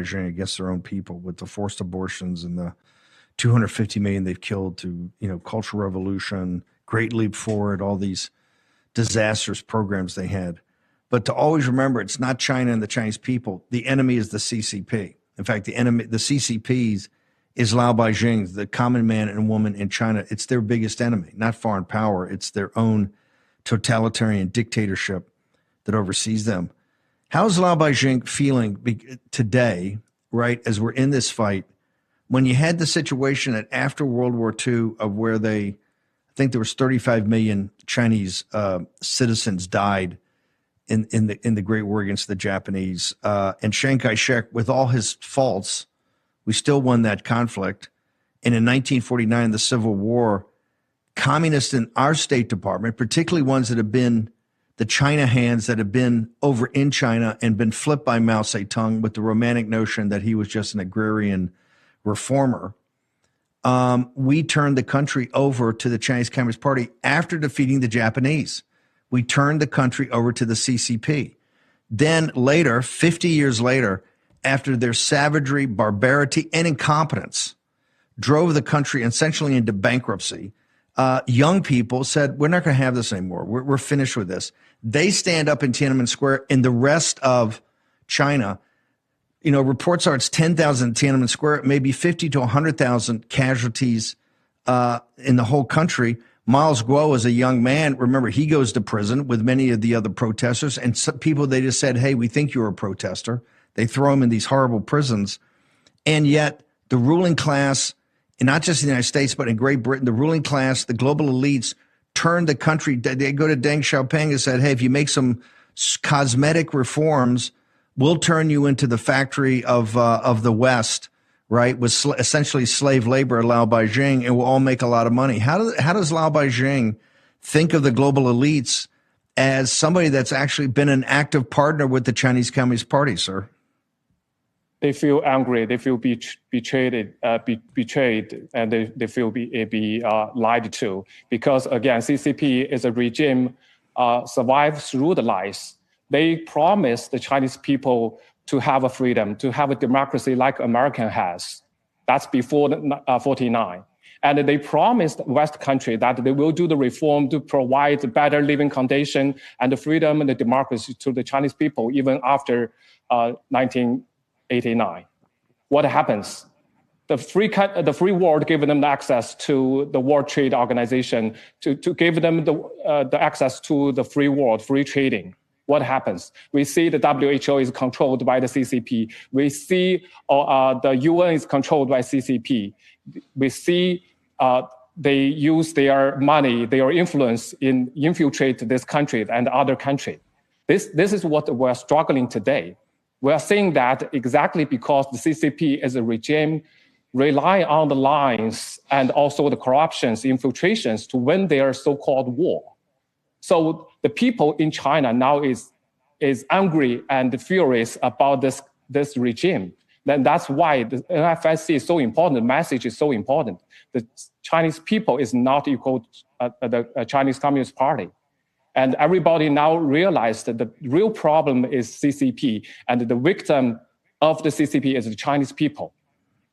by Xi against their own people with the forced abortions and the 250 million they've killed to, Cultural Revolution, Great Leap Forward, all these disastrous programs they had. But to always remember, it's not China and the Chinese people. The enemy is the CCP. In fact, the CCP's is Lao Beijing, the common man and woman in China. It's their biggest enemy, not foreign power. It's their own totalitarian dictatorship that oversees them. How's Lao Beijing feeling today, right, as we're in this fight, when you had the situation that after World War II of where I think there was 35 million Chinese citizens died in the Great War against the Japanese, and Chiang Kai-shek, with all his faults, we still won that conflict. And in 1949, the Civil War, communists in our State Department, particularly ones that have been the China hands that have been over in China and been flipped by Mao Zedong with the romantic notion that he was just an agrarian reformer, we turned the country over to the Chinese Communist Party after defeating the Japanese. We turned the country over to the CCP. Then later, 50 years later, after their savagery, barbarity, and incompetence drove the country essentially into bankruptcy, young people said, we're not going to have this anymore. We're finished with this. They stand up in Tiananmen Square, and the rest of China, reports are it's 10,000 in Tiananmen Square, maybe 50 to 100,000 casualties in the whole country. Miles Guo is a young man. Remember, he goes to prison with many of the other protesters, and some people, they just said, hey, we think you're a protester. They throw him in these horrible prisons. And yet the ruling class, and not just in the United States, but in Great Britain, the ruling class, the global elites turned the country. They go to Deng Xiaoping and said, hey, if you make some cosmetic reforms, we'll turn you into the factory of the West, right, with essentially slave labor at Lao Beijing, and we'll all make a lot of money. How does Lao Beijing think of the global elites as somebody that's actually been an active partner with the Chinese Communist Party, sir? They feel angry. They feel betrayed, and they feel be lied to. Because again, CCP is a regime survived through the lies. They promised the Chinese people to have a freedom, to have a democracy like America has. That's before 49. And they promised West country that they will do the reform to provide better living condition and the freedom and the democracy to the Chinese people, even after 1989. What happens? The free world gave them access to the World Trade Organization, to give them the access to the free world, free trading. What happens? We see the WHO is controlled by the CCP. We see the UN is controlled by CCP. We see they use their money, their influence in infiltrate this country and other country. This is what we're struggling today. We are saying that exactly because the CCP as a regime rely on the lines and also the corruptions, infiltrations to win their so-called war. So the people in China now is angry and furious about this regime. Then that's why the NFSC is so important. The message is so important. The Chinese people is not equal to the Chinese Communist Party. And everybody now realized that the real problem is CCP, and the victim of the CCP is the Chinese people.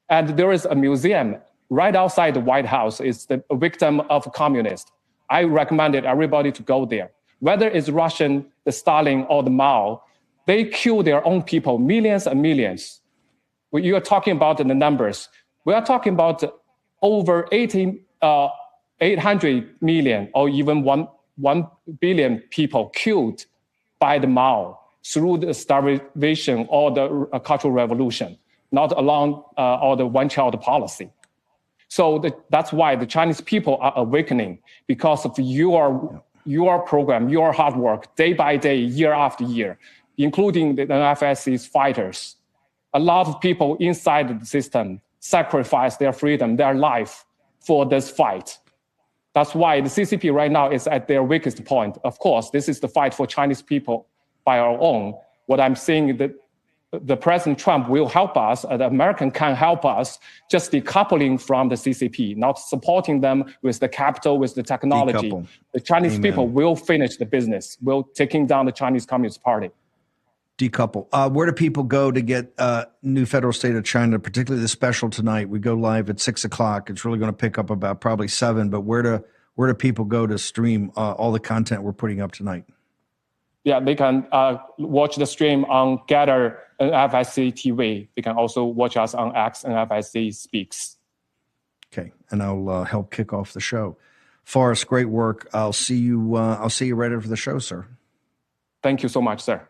And there is a museum right outside the White House. It's the victim of communists. I recommended everybody to go there. Whether it's Russian, the Stalin, or the Mao, they kill their own people, millions and millions. You are talking about the numbers. We are talking about over 800 million or even 1 billion people killed by the Mao through the starvation or the Cultural Revolution, not along or the one-child policy. So that's why the Chinese people are awakening, because of your program, your hard work, day by day, year after year, including the NFSC's fighters. A lot of people inside the system sacrifice their freedom, their life for this fight. That's why the CCP right now is at their weakest point. Of course, this is the fight for Chinese people by our own. What I'm saying that the President Trump will help us, the American can help us, just decoupling from the CCP, not supporting them with the capital, with the technology. Decouple. The Chinese Amen. people will finish the business, will taking down the Chinese Communist Party. Decouple. Where do people go to get New Federal State of China, particularly the special tonight? We go live at 6 o'clock. It's really going to pick up about probably 7, but where do people go to stream all the content we're putting up tonight? Yeah, they can watch the stream on Gather and FIC TV. They can also watch us on X and FIC Speaks. Okay, and I'll help kick off the show. Forrest, great work. I'll see you right after the show, sir. Thank you so much, sir.